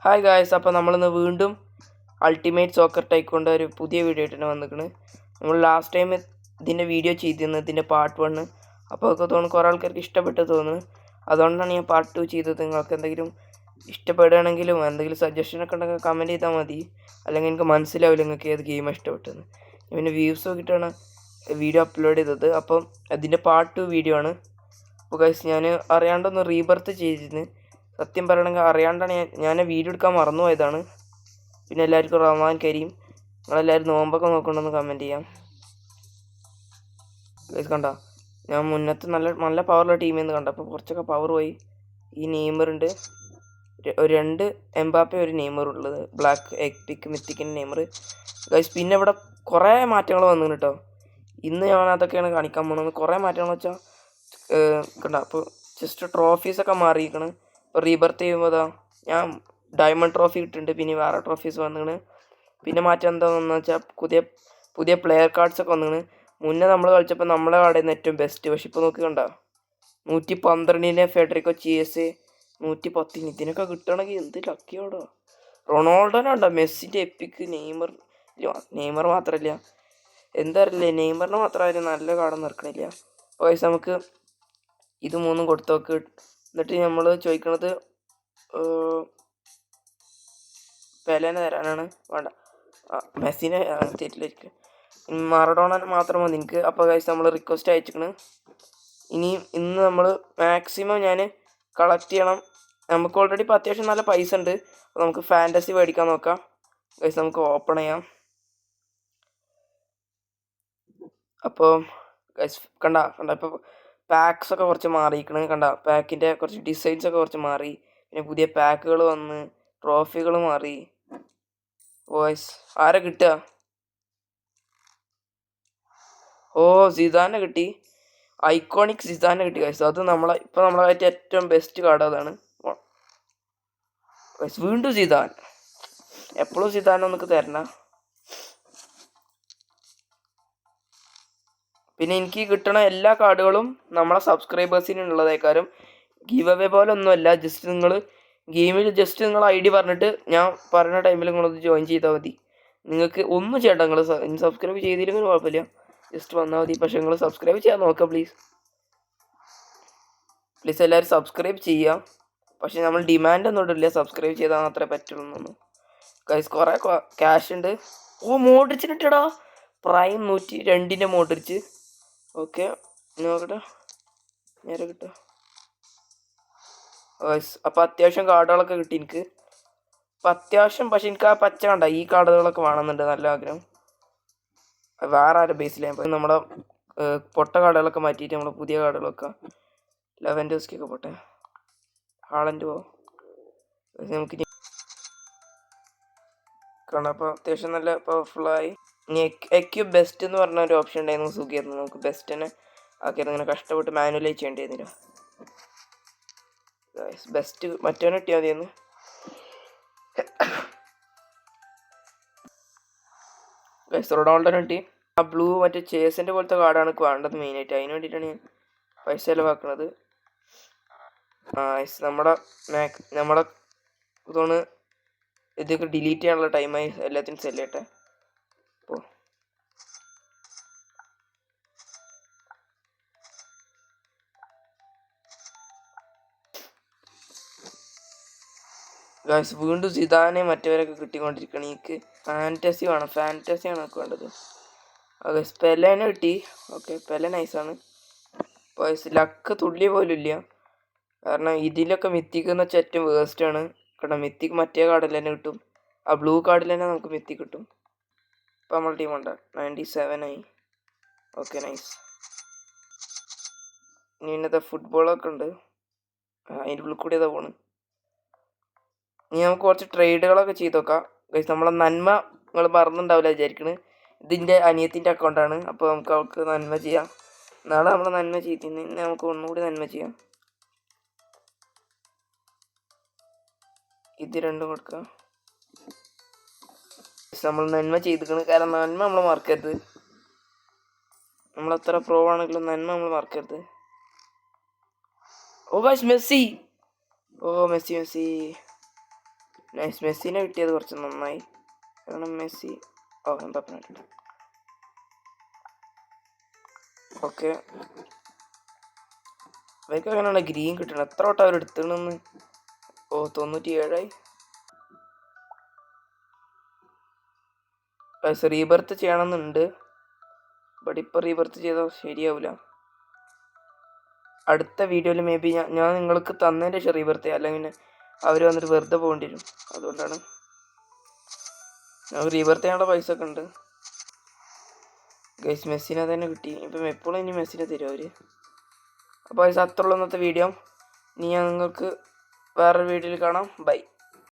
Hi guys, അപ്പോൾ നമ്മളിന്ന് വീണ്ടും അൾട്ടിമേറ്റ് സോക്കർ ടൈക്കോണ്ട ഒരു പുതിയ വീഡിയോ ആയിട്ടാണ് വന്നിരിക്കുന്നത്. നമ്മൾ ലാസ്റ്റ് ടൈം ഇതിൻ്റെ വീഡിയോ ചെയ്തിരുന്നത്, ഇതിൻ്റെ പാർട്ട് 1. അപ്പോൾ അതൊക്കെ തോന്നുന്നു കുറേ ആൾക്കാർക്ക് ഇഷ്ടപ്പെട്ടു തോന്നുന്നു. അതുകൊണ്ടാണ് ഞാൻ പാർട്ട് 2 ചെയ്തത്. നിങ്ങൾക്ക് എന്തെങ്കിലും ഇഷ്ടപ്പെടുകയാണെങ്കിലും എന്തെങ്കിലും സജഷനൊക്കെ ഉണ്ടെങ്കിൽ കമൻറ്റ് ചെയ്താൽ മതി. അല്ലെങ്കിൽ എനിക്ക് മനസ്സിലാവില്ല നിങ്ങൾക്ക് ഏത് ഗെയിമാണ് ഇഷ്ടപ്പെട്ടത്. പിന്നെ വ്യൂസ് നോക്കിയിട്ടാണ് വീഡിയോ അപ്ലോഡ് ചെയ്തത്. അപ്പം അതിൻ്റെ പാർട്ട് 2 വീഡിയോ ആണ്. അപ്പോൾ ഗൈസ്, ഞാൻ അറിയാണ്ടൊന്ന് റീബർത്ത് ചെയ്തിരുന്നു. സത്യം പറയണമെങ്കിൽ അറിയാണ്ടാണ് ഞാൻ വീഡിയോ എടുക്കാൻ മറന്നുപോയതാണ്. പിന്നെ എല്ലാവർക്കും റഹ്മാൻ കരീം. നിങ്ങളെല്ലാവരും നോമ്പൊക്കെ നോക്കണമെന്ന് കമൻറ്റ് ചെയ്യാം. ഗൈസ് കണ്ട, ഞാൻ മുന്നത്തെ നല്ല പവറുള്ള ടീമിൽ നിന്ന് കണ്ട. അപ്പോൾ കുറച്ചൊക്കെ പവർ പോയി. ഈ നെയ്മറുണ്ട്, ഒരു 2 എംബാപ്പെ, ഒരു നെയ്മർ ഉള്ളത്, ബ്ലാക്ക് എപ്പിക് മിത്തിക്കിൻ്റെ നെയ്മർ. ഗൈസ് പിന്നെ ഇവിടെ കുറേ മാറ്റങ്ങൾ വന്നു കേട്ടോ. ഇന്ന് ഞാൻ അതൊക്കെയാണ് കാണിക്കാൻ പോകുന്നത്. കുറേ മാറ്റങ്ങൾ വെച്ചാൽ കണ്ട. അപ്പോൾ ജസ്റ്റ് ട്രോഫീസൊക്കെ മാറിയിരിക്കണം. ഇപ്പോൾ റീബർത്ത് ചെയ്യുമ്പോൾ ഞാൻ ഡയമണ്ട് ട്രോഫി കിട്ടുന്നുണ്ട്. പിന്നെ വേറെ ട്രോഫീസ് വന്നിങ്ങനെ. പിന്നെ മാറ്റം എന്താണെന്ന് വെച്ചാൽ പുതിയ പ്ലെയർ കാർഡ്സൊക്കെ വന്നിങ്ങനെ. മുന്നേ നമ്മൾ കളിച്ചപ്പോൾ നമ്മളെ കാർഡിൽ നിന്ന് ഏറ്റവും ബെസ്റ്റ്. പക്ഷെ ഇപ്പോൾ നോക്കി കണ്ട, 112 ഫെഡറിക്കോ ചിയസ്, 110 ഇതിനൊക്കെ കിട്ടണമെങ്കിൽ എന്ത് ലക്കിയോടോ. റൊണാൾഡോനുണ്ടോ, മെസ്സിൻ്റെ എപ്പിക്ക്, നെയ്മർ മാത്രമല്ല, എന്താ അറിയില്ലേ, നെയ്മറിന് മാത്രമായാലും നല്ല കാർഡൊന്നും ഇറക്കണില്ല. അപ്പോൾ നമുക്ക് ഇത് 3 കൊടുത്തു നോക്ക്. എന്നിട്ട് നമ്മൾ ചോദിക്കണത് പെലേനെ തരാനാണ്. വേണ്ട, മെസ്സിനെ തെറ്റിലേക്ക്, മറഡോണ മാത്രം മതി എനിക്ക്. അപ്പോൾ ഗൈസ് നമ്മൾ റിക്വസ്റ്റ് അയച്ചിക്കണ്. ഇന്ന് നമ്മൾ മാക്സിമം ഞാൻ കളക്ട് ചെയ്യണം. നമുക്ക് ഓൾറെഡി ഇപ്പോൾ അത്യാവശ്യം നല്ല പൈസ ഉണ്ട്. അപ്പോൾ നമുക്ക് ഫാൻറ്റസി മേടിക്കാൻ നോക്കാം. ഗൈസ് നമുക്ക് ഓപ്പൺ ചെയ്യാം. അപ്പോൾ ഗൈസ് കണ്ട ഇപ്പോൾ പാക്സൊക്കെ കുറച്ച് മാറിയിരിക്കണ്. കണ്ട, പാക്കിൻ്റെ കുറച്ച് ഡിസൈൻസൊക്കെ കുറച്ച് മാറി. പിന്നെ പുതിയ പാക്കുകൾ വന്ന്, ട്രോഫികൾ മാറി. വോയിസ് ആരെ കിട്ടുക? ഓ, സിദാനെ കിട്ടി. ഐക്കോണിക് സിദാനെ കിട്ടി ഗൈസ്. അത് നമ്മളെ ആയിട്ട് ഏറ്റവും ബെസ്റ്റ് കാർഡ് അതാണ്. വീണ്ടും സിദാൻ. എപ്പോഴും സിദാനെ നമുക്ക് തരണം. പിന്നെ എനിക്ക് കിട്ടണ എല്ലാ കാർഡുകളും നമ്മളെ സബ്സ്ക്രൈബേഴ്സിനുള്ളതേക്കാരും. ഗീവ് അവേ പോലെ ഒന്നുമല്ല. ജസ്റ്റ് നിങ്ങൾ ഗെയിമിൽ നിങ്ങൾ ID പറഞ്ഞിട്ട് ഞാൻ പറയുന്ന ടൈമിൽ നിങ്ങളത് ജോയിൻ ചെയ്താൽ മതി. നിങ്ങൾക്ക് ഒന്നും ചെയ്യണ്ട. നിങ്ങൾ സബ്സ്ക്രൈബ് ചെയ്തില്ലെങ്കിലും കുഴപ്പമില്ല, ജസ്റ്റ് വന്നാൽ മതി. പക്ഷേ നിങ്ങൾ സബ്സ്ക്രൈബ് ചെയ്യാൻ നോക്കുക പ്ലീസ്. എല്ലാവരും സബ്സ്ക്രൈബ് ചെയ്യുക. പക്ഷേ നമ്മൾ ഡിമാൻഡ് ഒന്നും ഇടില്ല, സബ്സ്ക്രൈബ് ചെയ്താൽ മാത്രമേ പറ്റുള്ളൂ. ഗൈസ് കുറേ ക്യാഷ് ഉണ്ട്. ഓ, മോഡ്രിച്ചിന് ഇട്ടടാ, പ്രൈം 102 മോഡ്രിച്ച്. ഓക്കെ, നോക്കട്ടെ നേരെ കിട്ടുക. അപ്പോൾ അത്യാവശ്യം കാർഡുകളൊക്കെ കിട്ടി എനിക്ക്. അപ്പം അത്യാവശ്യം, പക്ഷെ എനിക്ക് ആ പച്ച കണ്ട ഈ കാർഡുകളൊക്കെ വേണമെന്നുണ്ട്, നല്ല ആഗ്രഹം. വേറെ ആരുടെ ബേസിലാണ് നമ്മുടെ പൊട്ട കാർഡുകളൊക്കെ മാറ്റിയിട്ട് നമ്മുടെ പുതിയ കാർഡുകളൊക്കെ ലെവൻഡോസ്കിയൊക്കെ പോട്ടെ, ഹാളൻഡ് പോ. നമുക്ക് കാണാം. അപ്പോൾ അത്യാവശ്യം നല്ല പവർഫുള്ളായി. ഇനി എക്യു ബെസ്റ്റ് എന്ന് പറഞ്ഞ ഒരു ഓപ്ഷൻ ഉണ്ടായിരുന്നു, സുഖമായിരുന്നു. നമുക്ക് ബെസ്റ്റ് തന്നെ ആക്കിയത്. ഇങ്ങനെ കഷ്ടപ്പെട്ട് മാനുവലായി ചെയ്യേണ്ടിയിരുന്നില്ല. ബെസ്റ്റ് മറ്റവനെ കിട്ടിയാൽ മതിയെന്ന്. റൊണാൾഡോനെ കിട്ടി. ആ ബ്ലൂ മറ്റേ ചേസിൻ്റെ പോലത്തെ കാർഡാണ് വേണ്ടത് മെയിനായിട്ട്. അതിന് വേണ്ടിയിട്ടാണ് ഞാൻ പൈസ ചിലവാക്കുന്നത്. നമ്മുടെ ഇതൊന്ന് ഇതൊക്കെ ഡിലീറ്റ് ചെയ്യാനുള്ള ടൈമായി. എല്ലാത്തിനും സെല് ചെയ്യട്ടെ. അപ്പോൾ ഗൈസ് വീണ്ടും സിദാനെ മറ്റവരൊക്കെ കിട്ടിക്കൊണ്ടിരിക്കണം. എനിക്ക് ഫാൻറ്റസിയാണ് എനിക്ക് വേണ്ടത്. ഗൈസ് പെലേനെ കിട്ടി. ഓക്കെ, പെല നൈസാണ്. ഗൈസ് ലക്ക് തുള്ളി പോലും ഇല്ല. കാരണം ഇതിലൊക്കെ മിത്തിക്ക് എന്ന് വെച്ചാൽ ഏറ്റവും വേസ്റ്റാണ്. കാരണം മിത്തിക്ക് മറ്റേ കാർഡിൽ തന്നെ കിട്ടും. ആ ബ്ലൂ കാർഡിൽ തന്നെ നമുക്ക് മിത്തി കിട്ടും. ഇപ്പോൾ നമ്മുടെ ടീം ഉണ്ട് 97 ആയി. Okay, nice. ഇനി ഇന്നത്തെ ഫുട്ബോളൊക്കെ ഉണ്ട്, അതിൻ്റെ ഉള്ളിൽ കൂടി ഏതാ പോണ്. ഇനി നമുക്ക് കുറച്ച് ട്രേഡുകളൊക്കെ ചെയ്ത് നോക്കാം. ഗൈസ് നമ്മളെ നന്മ നിങ്ങൾ മറന്നുണ്ടാവില്ല വിചാരിക്കണ്. ഇതിൻ്റെ അനിയത്തിൻ്റെ അക്കൗണ്ടാണ്. അപ്പോൾ നമുക്ക് അവൾക്ക് നന്മ ചെയ്യാം. നാളെ നമ്മൾ നന്മ ചെയ്തിരുന്നു, ഇന്ന് നമുക്ക് ഒന്നുകൂടി നന്മ ചെയ്യാം. ഇത് രണ്ടും കൊടുക്കുക. നമ്മൾ നന്മ ചെയ്തിരിക്കണം. കാരണം നന്മ നമ്മൾ മറക്കരുത്. നമ്മളെത്ര പ്രോ ആണെങ്കിലും നന്മ നമ്മൾ മറക്കരുത്. ഓ ഗൈസ് മെസ്സി. ഓ മെസ്സി. നൈസ്. മെസ്സിനെ കിട്ടിയത് കുറച്ച് നന്നായി. കാരണം മെസ്സി എംബാപ്പെ ഓക്കെ. അവർക്ക് അങ്ങനെയാണ് ഗ്രീൻ കിട്ടണം. എത്ര വട്ടം അവർ എടുത്തിടണമെന്ന്. 97ആയി. റീബർത്ത് ചെയ്യണമെന്നുണ്ട്. ബട്ട് ഇപ്പോൾ റീബർത്ത് ചെയ്താൽ ശരിയാവില്ല. അടുത്ത വീഡിയോയിൽ മേ ബി ഞാൻ നിങ്ങൾക്ക് തന്നതിൻ്റെ ശേഷം റീബർത്ത് ചെയ്യാം. അല്ലെങ്കിൽ അവർ വന്നിട്ട് വെറുതെ പോകേണ്ടി വരും. അതുകൊണ്ടാണ് ഞങ്ങൾക്ക് റീബർത്ത് ചെയ്യാനുള്ള പൈസ ഒക്കെ ഉണ്ട്. ഗൈസ് മെസ്സിനെ തന്നെ കിട്ടി. ഇപ്പം എപ്പോഴും ഇനി മെസ്സിനെ തരും അവർ. അപ്പോൾ അത്രയുള്ള ഇന്നത്തെ വീഡിയോ. ഇനി ഞാൻ നിങ്ങൾക്ക് വേറൊരു വീഡിയോയിൽ കാണാം. ബൈ.